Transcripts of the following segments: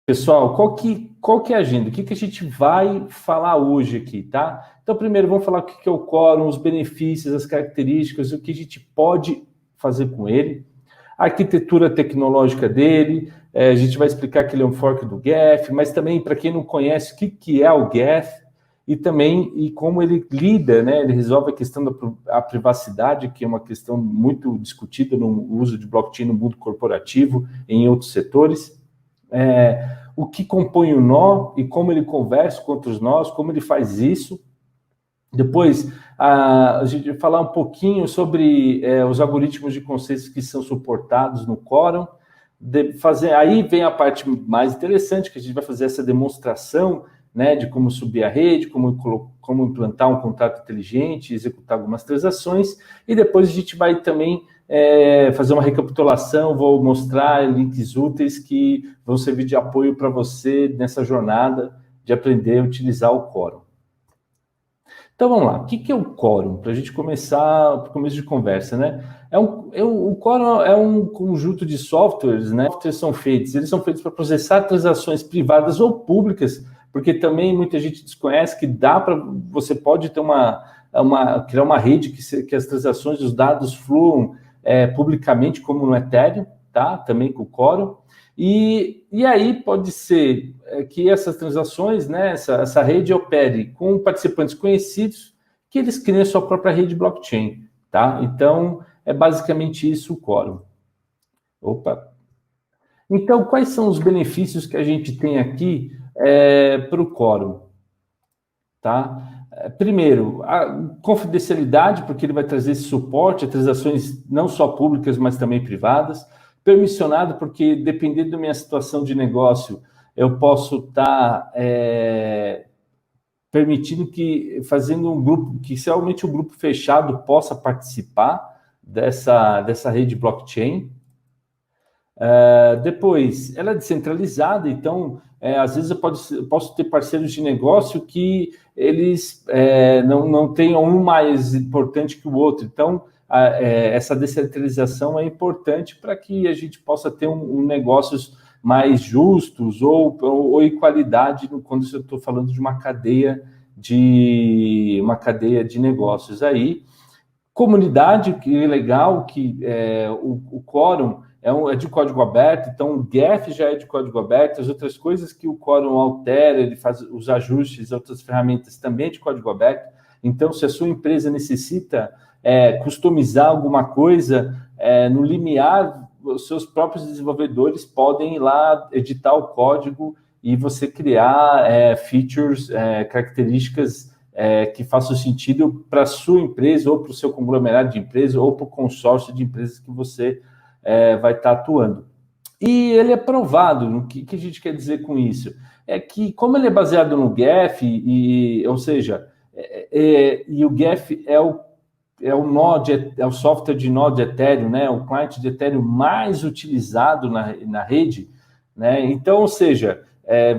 Pessoal, qual que é a agenda? O que a gente vai falar hoje aqui, tá? Então, primeiro, vamos falar o que é o quórum, os benefícios, as características, o que a gente pode fazer com ele, a arquitetura tecnológica dele, a gente vai explicar que ele é um fork do Geth, mas também, para quem não conhece, o que é o Geth, e também como ele lida, né? Ele resolve a questão da privacidade, que é uma questão muito discutida no uso de blockchain no mundo corporativo e em outros setores. O que compõe o nó e como ele conversa com outros nós, como ele faz isso. Depois, a gente vai falar um pouquinho sobre os algoritmos de consenso que são suportados no Quorum. Aí vem a parte mais interessante, que a gente vai fazer essa demonstração, né, de como subir a rede, como implantar um contrato inteligente, executar algumas transações, e depois a gente vai também fazer uma recapitulação, vou mostrar links úteis que vão servir de apoio para você nessa jornada de aprender a utilizar o Quorum. Então vamos lá, o que é o Quorum? Para a gente começar, para o começo de conversa, né? O Quorum é um conjunto de softwares, né? Eles são feitos para processar transações privadas ou públicas, porque também muita gente desconhece que você pode ter criar uma rede que as transações, os dados fluam publicamente, como no Ethereum, tá? Também com o Quorum. E aí pode ser que essas transações, né, essa rede opere com participantes conhecidos, que eles criem a sua própria rede blockchain, tá? Então, é basicamente isso o Quorum. Então, quais são os benefícios que a gente tem aqui para o Quorum? Tá? Primeiro, a confidencialidade, porque ele vai trazer esse suporte a transações não só públicas, mas também privadas. Permissionado, porque dependendo da minha situação de negócio, eu posso estar permitindo fazendo um grupo, que somente um grupo fechado possa participar dessa rede blockchain. Depois, ela é descentralizada, então, às vezes eu posso ter parceiros de negócio que eles não tenham um mais importante que o outro. Então, essa descentralização é importante para que a gente possa ter negócios mais justos ou em qualidade quando eu estou falando de uma cadeia de negócios aí. Comunidade, que é legal, que o Quorum é de código aberto, então o Geth já é de código aberto, as outras coisas que o Quorum altera, ele faz os ajustes, outras ferramentas também é de código aberto. Então, se a sua empresa necessita customizar alguma coisa, no limiar, os seus próprios desenvolvedores podem ir lá editar o código e você criar features, características que façam sentido para a sua empresa, ou para o seu conglomerado de empresas, ou para o consórcio de empresas que você vai estar atuando. E ele é provado. O que a gente quer dizer com isso? É que, como ele é baseado no Geth, ou seja, e o Geth é o software de nó de Ethereum, né? O cliente de Ethereum mais utilizado na rede, né? Então, ou seja,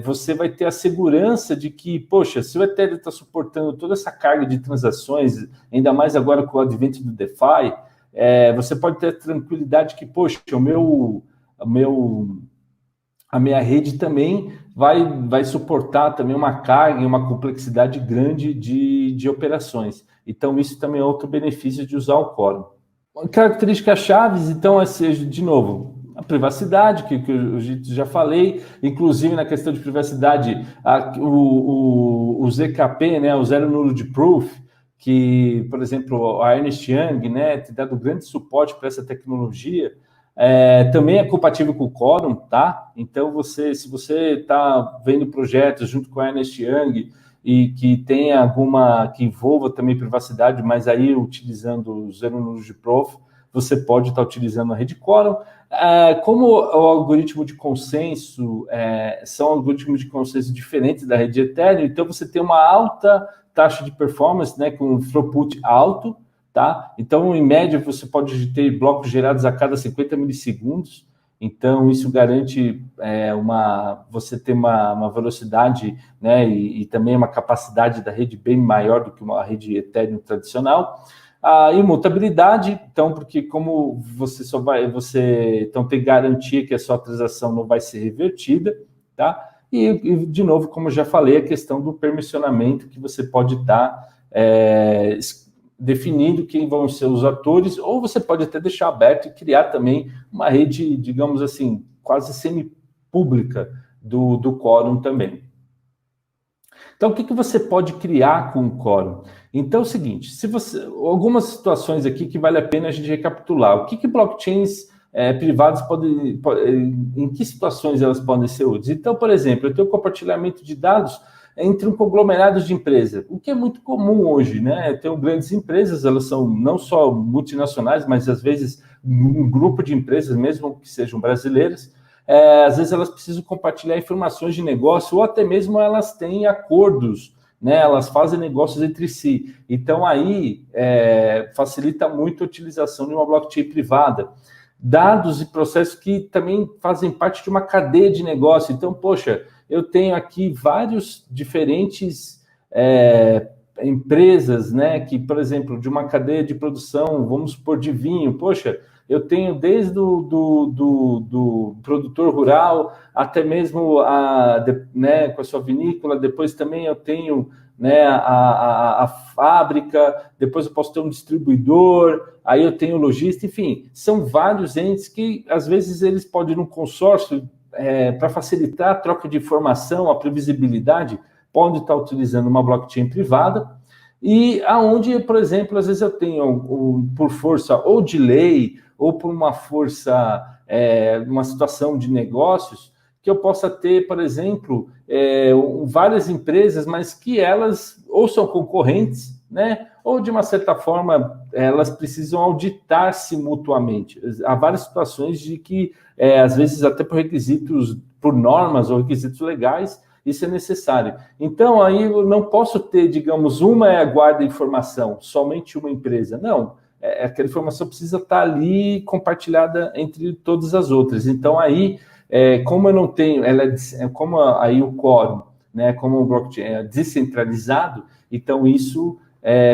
você vai ter a segurança de que, poxa, se o Ethereum está suportando toda essa carga de transações, ainda mais agora com o advento do DeFi, você pode ter a tranquilidade que, poxa, a minha rede também vai suportar também uma carga e uma complexidade grande de operações. Então, isso também é outro benefício de usar o Quorum. Características chaves, então, de novo, a privacidade, que eu já falei, inclusive na questão de privacidade, o ZKP, né, o Zero Knowledge Proof, que, por exemplo, a Ernst Young, né, tem dado grande suporte para essa tecnologia, também é compatível com o Quorum, tá? Então, se você está vendo projetos junto com a Ernst Young e que tem que envolva também privacidade, mas aí utilizando o Zero Knowledge Proof, você pode estar utilizando a rede Quorum. Como o algoritmo de consenso são algoritmos de consenso diferentes da rede Ethereum, então você tem uma alta taxa de performance, né, com um throughput alto, tá? Então, em média, você pode ter blocos gerados a cada 50 milissegundos. Então, isso garante você ter uma velocidade, né, e também uma capacidade da rede bem maior do que uma rede Ethereum tradicional. A imutabilidade, então, porque como você então tem garantia que a sua transação não vai ser revertida, tá? E, de novo, como eu já falei, a questão do permissionamento, que você pode estar definindo quem vão ser os atores, ou você pode até deixar aberto e criar também uma rede, digamos assim, quase semi-pública do quórum também. Então, o que você pode criar com o quórum? Então, é o seguinte, algumas situações aqui que vale a pena a gente recapitular. O que blockchains privadas em que situações elas podem ser úteis? Então, por exemplo, eu tenho compartilhamento de dados entre um conglomerado de empresas, o que é muito comum hoje, né? Eu tenho grandes empresas, elas são não só multinacionais, mas às vezes um grupo de empresas, mesmo que sejam brasileiras, às vezes elas precisam compartilhar informações de negócio, ou até mesmo elas têm acordos, né? Elas fazem negócios entre si. Então, aí facilita muito a utilização de uma blockchain privada. Dados e processos que também fazem parte de uma cadeia de negócio. Então, poxa, eu tenho aqui vários diferentes empresas, né? Que, por exemplo, de uma cadeia de produção, vamos supor, de vinho, poxa, eu tenho desde do produtor rural até mesmo né, com a sua vinícola, depois também eu tenho, né, a fábrica, depois eu posso ter um distribuidor, aí eu tenho lojista, enfim, são vários entes que às vezes eles podem ir num consórcio para facilitar a troca de informação, a previsibilidade, pode estar utilizando uma blockchain privada, e aonde, por exemplo, às vezes eu tenho, por força ou de lei, ou por uma força, uma situação de negócios, que eu possa ter, por exemplo, várias empresas, mas que elas ou são concorrentes, né? Ou de uma certa forma elas precisam auditar-se mutuamente. Há várias situações de que, às vezes, até por requisitos, por normas ou requisitos legais, isso é necessário. Então, aí eu não posso ter, digamos, uma guarda informação, somente uma empresa. Não, aquela informação precisa estar ali compartilhada entre todas as outras. Então, aí, como eu não tenho, como aí o quórum, né, como o blockchain é descentralizado, então isso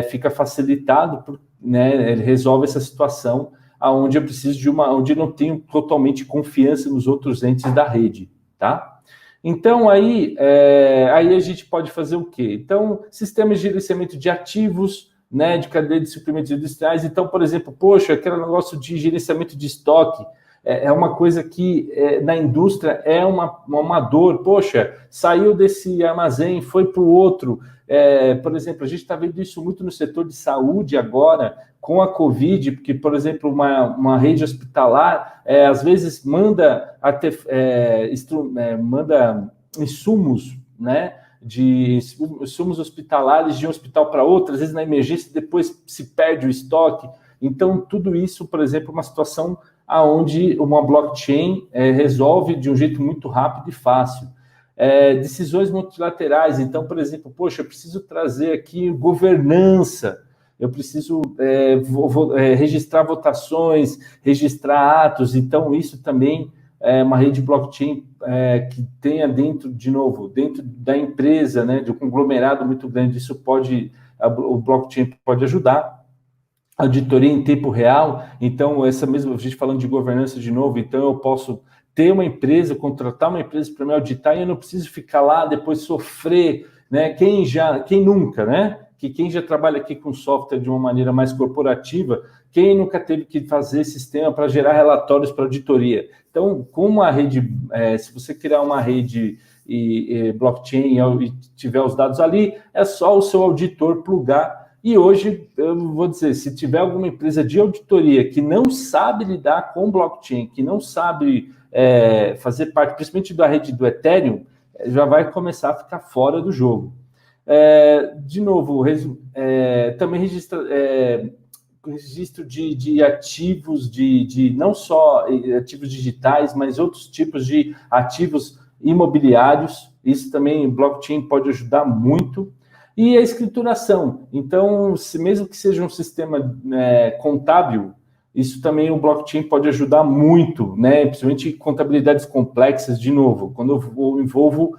fica facilitado, né, ele resolve essa situação onde eu preciso onde eu não tenho totalmente confiança nos outros entes da rede, tá? Então, aí a gente pode fazer o quê? Então, sistemas de gerenciamento de ativos, né, de cadeia de suprimentos industriais. Então, por exemplo, poxa, aquele negócio de gerenciamento de estoque é uma coisa que na indústria é uma dor. Poxa, saiu desse armazém, foi para o outro. Por exemplo, a gente está vendo isso muito no setor de saúde agora, com a Covid, porque, por exemplo, uma rede hospitalar, às vezes manda insumos, né, de insumos hospitalares de um hospital para outro, às vezes na emergência, depois se perde o estoque. Então, tudo isso, por exemplo, é uma situação onde uma blockchain resolve de um jeito muito rápido e fácil. Decisões multilaterais. Então, por exemplo, poxa, eu preciso trazer aqui governança, eu preciso registrar votações, registrar atos. Então, isso também é uma rede blockchain que tenha dentro da empresa, né, de um conglomerado muito grande. Isso o blockchain pode ajudar. Auditoria em tempo real. Então, a gente falando de governança de novo, então eu posso ter uma empresa, contratar uma empresa para me auditar e eu não preciso ficar lá, depois sofrer, né? Quem nunca, né? Quem já trabalha aqui com software de uma maneira mais corporativa, quem nunca teve que fazer sistema para gerar relatórios para auditoria? Então, com uma rede, se você criar uma rede e blockchain e tiver os dados ali, é só o seu auditor plugar. E hoje, eu vou dizer, se tiver alguma empresa de auditoria que não sabe lidar com blockchain, que não sabe fazer parte, principalmente da rede do Ethereum, já vai começar a ficar fora do jogo. De novo, também registro de ativos, não só ativos digitais, mas outros tipos de ativos imobiliários. Isso também, blockchain pode ajudar muito. E a escrituração. Então, mesmo que seja um sistema contábil, isso também o blockchain pode ajudar muito, né? Principalmente contabilidades complexas, de novo, quando eu envolvo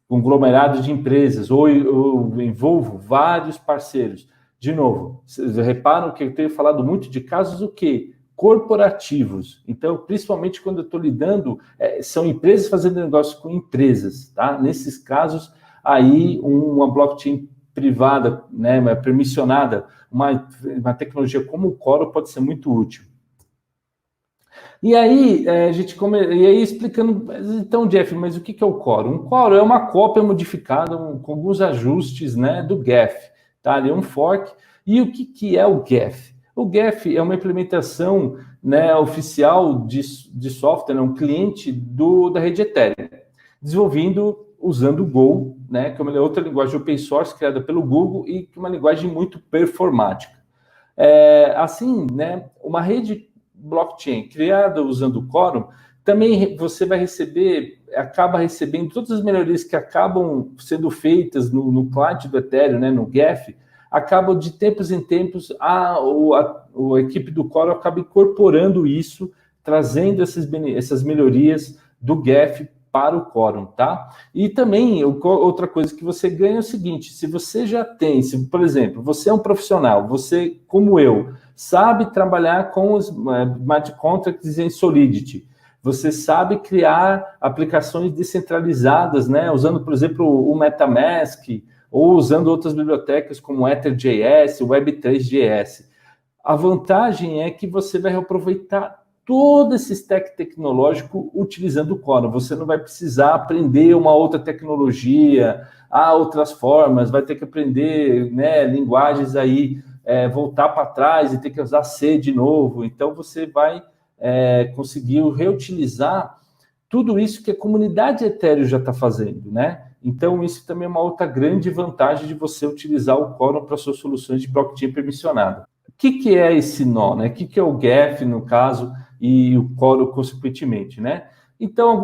conglomerado de empresas, ou eu envolvo vários parceiros. De novo, vocês reparam que eu tenho falado muito de casos o quê? corporativos. Então, principalmente quando eu estou lidando, são empresas fazendo negócio com empresas, tá? Nesses casos, aí uma blockchain privada, né, permissionada, uma tecnologia como o Coro pode ser muito útil. E aí, e aí explicando, então, Jeff, mas o que é o Coro? Um Coro é uma cópia modificada com alguns ajustes, né, do Geth, tá? Ali é um fork. E o que é o Geth? O Geth é uma implementação, né, oficial de software, né, um cliente da rede Ethereum, desenvolvido usando o Go, né, que é uma outra linguagem open source criada pelo Google e que é uma linguagem muito performática. Assim, né, uma rede blockchain criada usando o Quorum, também você acaba recebendo todas as melhorias que acabam sendo feitas no client do Ethereum, né, no Geth, acabam de tempos em tempos, a equipe do Quorum acaba incorporando isso, trazendo essas melhorias do Geth para o Quorum, tá? E também, outra coisa que você ganha é o seguinte, se você já tem, por exemplo, você é um profissional, você, como eu, sabe trabalhar com os smart contracts em Solidity, você sabe criar aplicações descentralizadas, né? Usando, por exemplo, o MetaMask, ou usando outras bibliotecas como Ether.js, Web3.js. A vantagem é que você vai aproveitar todo esse stack tecnológico utilizando o Quorum. Você não vai precisar aprender uma outra tecnologia, outras formas, vai ter que aprender, né, linguagens aí, voltar para trás e ter que usar C de novo. Então, você vai conseguir reutilizar tudo isso que a comunidade Ethereum já está fazendo, né? Então, isso também é uma outra grande vantagem de você utilizar o Quorum para suas soluções de blockchain permissionada. O que é esse nó, né? O que é o Geth, no caso, e o Quorum, consequentemente, né? Então,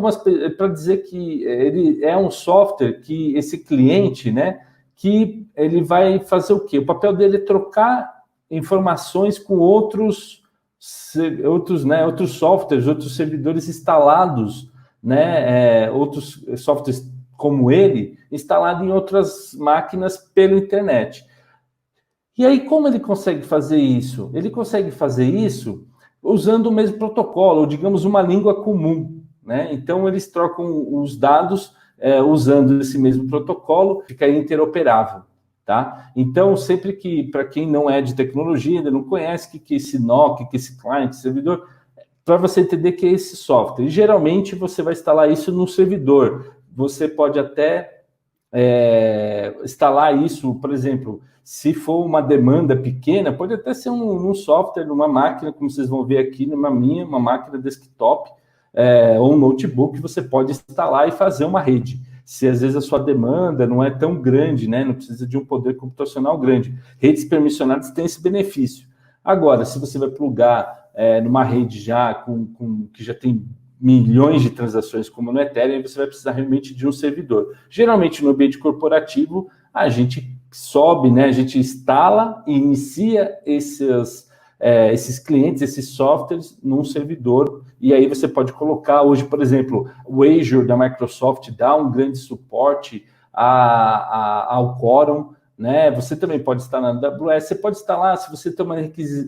para dizer que ele é um software que esse cliente, né, que ele vai fazer o quê? O papel dele é trocar informações com outros softwares, outros servidores instalados, né, outros softwares como ele, instalado em outras máquinas pela internet. E aí, como ele consegue fazer isso? Ele consegue fazer isso usando o mesmo protocolo, ou digamos, uma língua comum, né? Então, eles trocam os dados usando esse mesmo protocolo, fica interoperável, tá? Então, sempre que, para quem não é de tecnologia, ainda não conhece o que é esse nó, o que é esse client, servidor, para você entender que é esse software. E, geralmente, você vai instalar isso no servidor. Você pode até instalar isso, por exemplo, se for uma demanda pequena, pode até ser um software, numa máquina, como vocês vão ver aqui, uma máquina desktop, ou um notebook, você pode instalar e fazer uma rede. Se às vezes a sua demanda não é tão grande, né, não precisa de um poder computacional grande. Redes permissionadas têm esse benefício. Agora, se você vai plugar numa rede já que já tem milhões de transações como no Ethereum, você vai precisar realmente de um servidor. Geralmente no ambiente corporativo, a gente sobe, né, a gente instala e inicia esses clientes, esses softwares num servidor, e aí você pode colocar hoje, por exemplo, o Azure da Microsoft dá um grande suporte ao Quorum, né? Você também pode instalar na AWS, você pode instalar, se você tem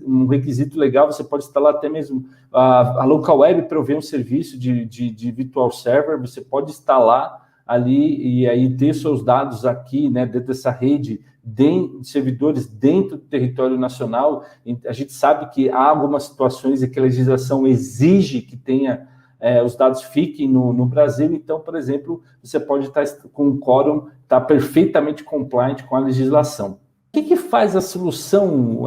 um requisito legal, você pode instalar até mesmo a local web provê um serviço de virtual server, você pode instalar ali e aí ter seus dados aqui, né, dentro dessa rede de servidores dentro do território nacional. A gente sabe que há algumas situações em que a legislação exige que tenha os dados fiquem no Brasil, então, por exemplo, você pode estar com o Quorum, está perfeitamente compliant com a legislação. O que faz a solução? O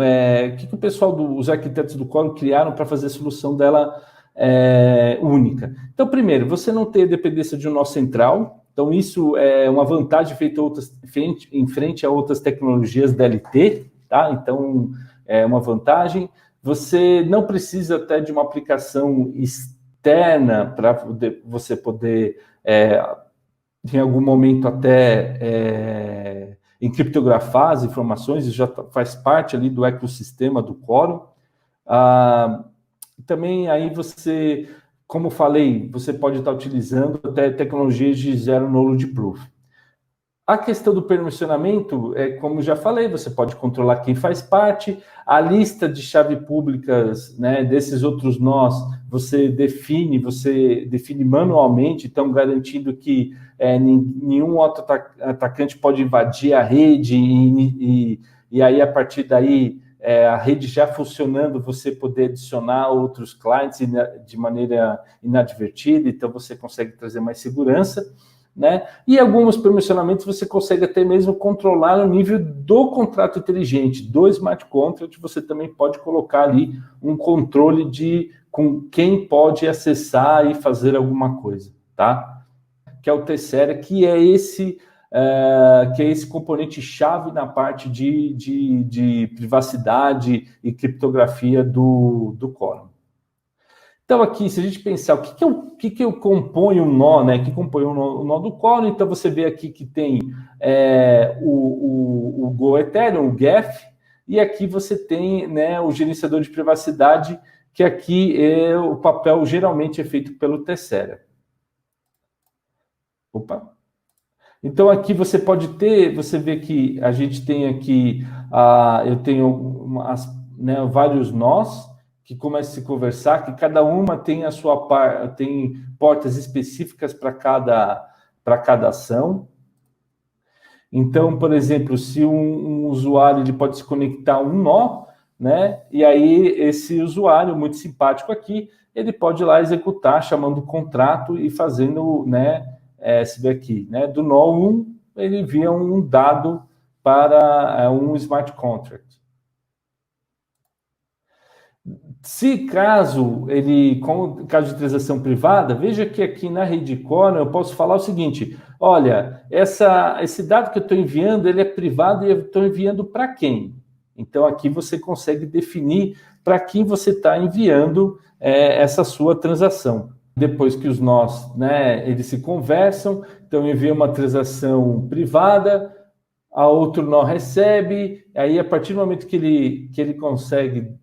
que o pessoal os arquitetos do Quorum criaram para fazer a solução dela única? Então, primeiro, você não tem a dependência de um nó central, então isso é uma vantagem feita em frente a outras tecnologias DLT, tá? Então, é uma vantagem. Você não precisa até de uma aplicação externa para você poder, em algum momento, até encriptografar as informações, isso já faz parte ali do ecossistema do Quorum. Também aí você, como falei, você pode estar utilizando até tecnologias de zero knowledge proof. A questão do permissionamento, como já falei, você pode controlar quem faz parte, a lista de chave públicas, né, desses outros nós, você define manualmente, então garantindo que nenhum outro atacante pode invadir a rede e aí, a partir daí, a rede já funcionando, você poder adicionar outros clientes de maneira inadvertida, então você consegue trazer mais segurança, né? E alguns permissionamentos você consegue até mesmo controlar no nível do contrato inteligente, do smart contract, você também pode colocar ali um controle com quem pode acessar e fazer alguma coisa, tá? Que é o Tessera, que é esse componente-chave na parte de privacidade e criptografia do Quorum. Então, aqui, se a gente pensar o que compõe um nó, né? Que compõe o nó do Quorum, então você vê aqui que tem o Go Ethereum, o GEF, e aqui você tem, né, o gerenciador de privacidade, que aqui o papel geralmente é feito pelo Tessera. Opa! Então, aqui você pode ter, você vê que a gente tem aqui, eu tenho vários nós que começam a se conversar, que cada uma tem a sua tem portas específicas para cada ação. Então, por exemplo, se um usuário ele pode se conectar a um nó, né? E aí esse usuário muito simpático aqui, ele pode ir lá executar, chamando o contrato e fazendo, né? Se vê aqui, né? Do nó 1, ele envia um dado para um smart contract. Se caso caso de transação privada, veja que aqui na rede Quorum eu posso falar o seguinte: olha, esse dado que eu estou enviando, ele é privado e eu estou enviando para quem? Então aqui você consegue definir para quem você está enviando essa sua transação. Depois que os nós, né, eles se conversam, então envia uma transação privada, a outro nó recebe, aí a partir do momento que ele consegue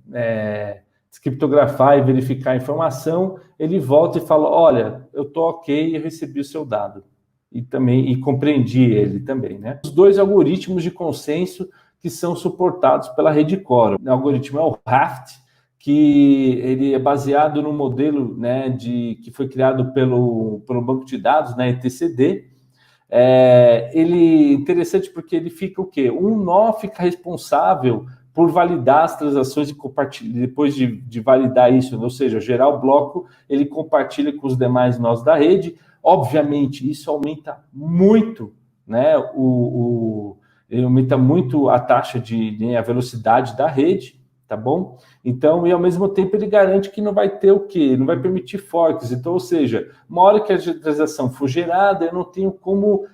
descriptografar e verificar a informação, ele volta e fala: olha, eu estou ok, eu recebi o seu dado. E compreendi ele também, né? Os dois algoritmos de consenso que são suportados pela rede Quorum. O algoritmo é o Raft, que ele é baseado no modelo, né, que foi criado pelo banco de dados, né, etcd. Ele interessante porque ele fica o quê? Um nó fica responsável por validar as transações e compartilhar, depois de validar isso, ou seja, gerar o bloco, ele compartilha com os demais nós da rede. Obviamente, isso aumenta muito, né, ele aumenta muito a taxa a velocidade da rede, tá bom? Então, e ao mesmo tempo ele garante que não vai ter o quê? Não vai permitir forks. Então, ou seja, uma hora que a transação for gerada, eu não tenho como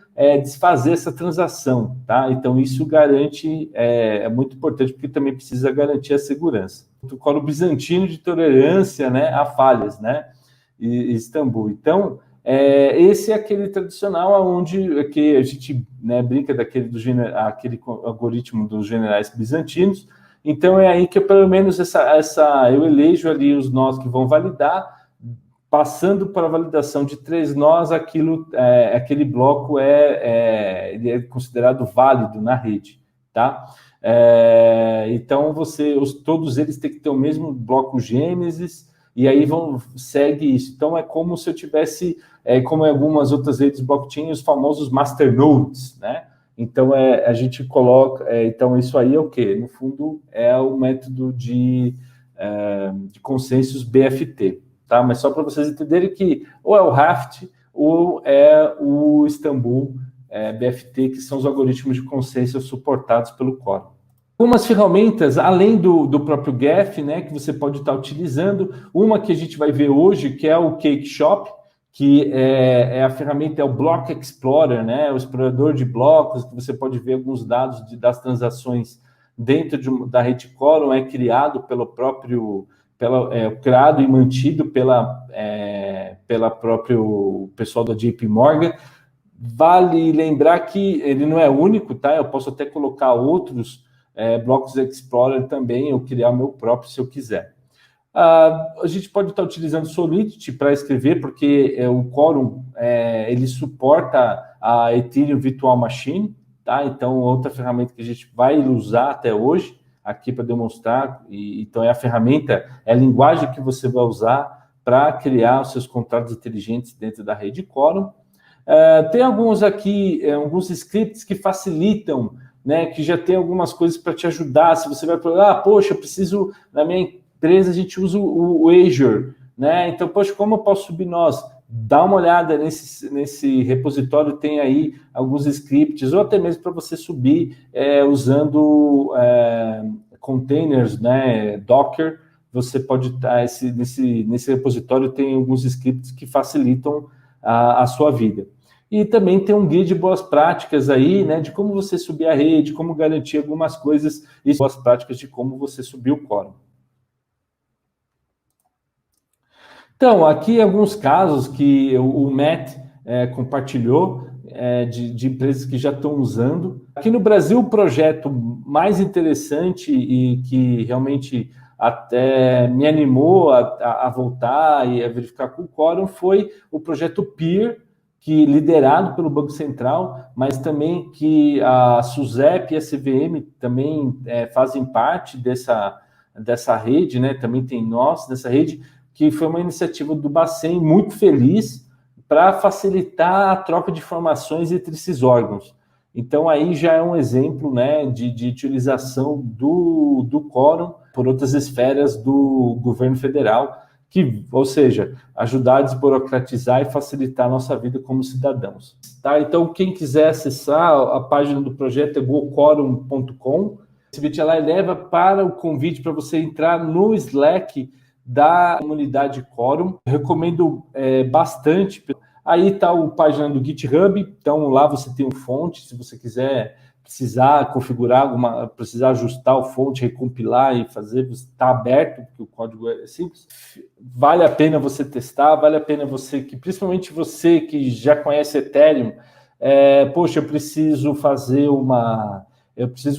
desfazer essa transação, tá? Então, isso garante, é muito importante, porque também precisa garantir a segurança. O protocolo bizantino de tolerância, né, a falhas, né? Istambul. Então, esse é aquele tradicional onde que a gente, né, brinca aquele algoritmo dos generais bizantinos. Então, é aí que pelo menos eu elejo ali os nós que vão validar, passando para a validação de 3 nós, aquele bloco ele é considerado válido na rede, tá? Então, todos eles têm que ter o mesmo bloco Gênesis, e aí segue isso. Então, é como se eu tivesse, como em algumas outras redes blockchain, os famosos masternodes, né? Então, a gente coloca... então, isso aí é o quê? No fundo, é o método de consensos BFT, tá? Mas só para vocês entenderem que ou é o Raft ou é o Istambul BFT, que são os algoritmos de consenso suportados pelo Quorum. Algumas ferramentas, além do próprio GEF, né, que você pode estar utilizando, uma que a gente vai ver hoje, que é o Cakeshop, que a ferramenta é o Block Explorer, né, o explorador de blocos, que você pode ver alguns dados das transações dentro da rede Quorum, criado criado e mantido pela próprio pessoal da JP Morgan. Vale lembrar que ele não é único, tá? Eu posso até colocar outros blocos Explorer também, ou criar o meu próprio se eu quiser. A gente pode estar utilizando Solidity para escrever, porque o Quorum ele suporta a Ethereum Virtual Machine, tá? Então, outra ferramenta que a gente vai usar até hoje, aqui para demonstrar, então é a ferramenta, é a linguagem que você vai usar para criar os seus contratos inteligentes dentro da rede Quorum. Tem alguns aqui, alguns scripts que facilitam, né, que já tem algumas coisas para te ajudar. Se você vai falar, poxa, eu preciso, na minha empresa a gente usa o Azure, né? Então, poxa, como eu posso subir nós? Dá uma olhada nesse repositório, tem aí alguns scripts, ou até mesmo para você subir usando containers, né, Docker. Você pode estar, nesse repositório tem alguns scripts que facilitam a sua vida. E também tem um guia de boas práticas aí, né, de como você subir a rede, como garantir algumas coisas e boas práticas de como você subir o Quorum. Então, aqui alguns casos que o Matt compartilhou de empresas que já estão usando. Aqui no Brasil, o projeto mais interessante e que realmente até me animou a voltar e a verificar com o Quorum foi o projeto Peer, que liderado pelo Banco Central, mas também que a SUSEP e a CVM também fazem parte dessa rede, né? Também tem nós nessa rede, que foi uma iniciativa do Bacen muito feliz para facilitar a troca de informações entre esses órgãos. Então, aí já é um exemplo, né, de utilização do Quorum por outras esferas do governo federal, ou seja, ajudar a desburocratizar e facilitar a nossa vida como cidadãos. Tá? Então, quem quiser acessar a página do projeto é goquorum.com. Esse vídeo lá leva para o convite para você entrar no Slack da comunidade Quorum. Eu recomendo bastante. Aí está a página do GitHub, então lá você tem um fonte, se você precisar configurar precisar ajustar o fonte, recompilar e fazer, está aberto, porque o código é simples. Vale a pena você testar, vale a pena principalmente você que já conhece Ethereum, poxa, eu preciso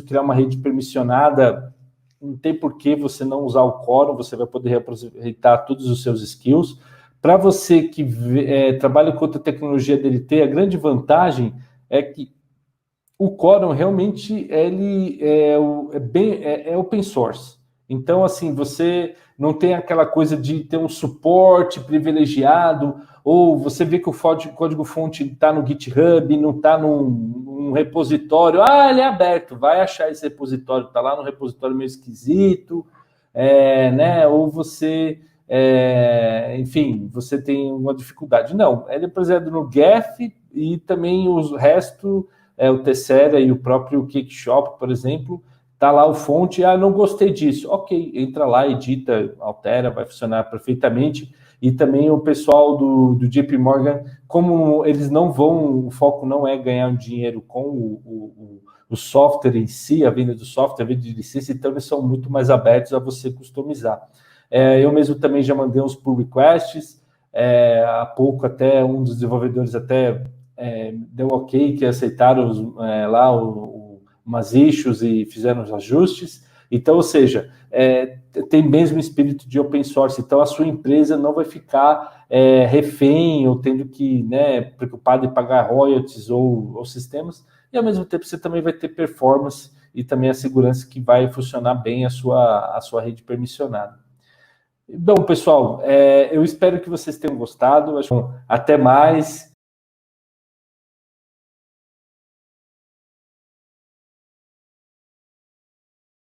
criar uma rede permissionada. Não tem por que você não usar o Quorum, você vai poder reaproveitar todos os seus skills. Para você que trabalha com outra tecnologia DLT, a grande vantagem é que o Quorum realmente ele é open source. Então, assim, você não tem aquela coisa de ter um suporte privilegiado, ou você vê que o código-fonte está no GitHub, não está num repositório. Ele é aberto, vai achar esse repositório, está lá no repositório meio esquisito, né? Ou você, enfim, você tem uma dificuldade. Não, ele é baseado no Geth e também o resto, o Tessera e o próprio Cakeshop, por exemplo, tá lá o fonte, não gostei disso. Ok, entra lá, edita, altera, vai funcionar perfeitamente. E também o pessoal do JP Morgan, como eles não vão, o foco não é ganhar dinheiro com o software em si, a venda do software, a venda de licença, então eles são muito mais abertos a você customizar. Eu mesmo também já mandei uns pull requests, há pouco até um dos desenvolvedores deu ok, que aceitaram lá umas issues e fizeram os ajustes. Então, ou seja, tem mesmo espírito de open source. Então, a sua empresa não vai ficar refém ou tendo que, né, preocupado em pagar royalties ou sistemas. E, ao mesmo tempo, você também vai ter performance e também a segurança que vai funcionar bem a sua rede permissionada. Bom, pessoal, eu espero que vocês tenham gostado. Até mais.